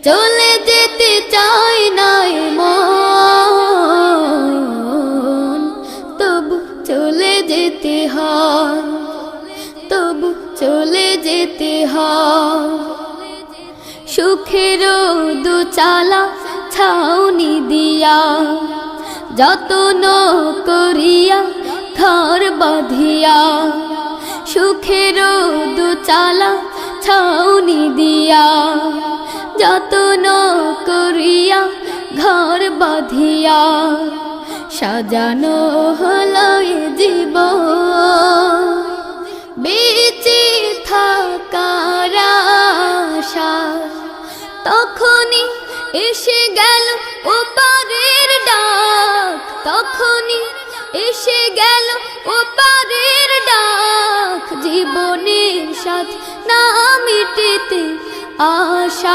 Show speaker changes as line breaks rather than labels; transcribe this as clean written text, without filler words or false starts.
চলে যেতে চাই না মন, তবু চলে যেতে হয়, তবু চলে যেতে হয়। সুখের দুচালা ছাউনি দিয়া যতন করিয়া ঘর বাঁধিয়া, সুখের দুচালা ছাউনি দিয়া যতন করিয়া ঘর বাঁধিয়া, সাজানো হলো এ জীবন বেঁচে থাকার আশায়। তখনই এসে গেল ওপারের ডাক, তখনই এসে গেল ওপারের ডাক, জীবনের সাথে না মিটেতে আশা।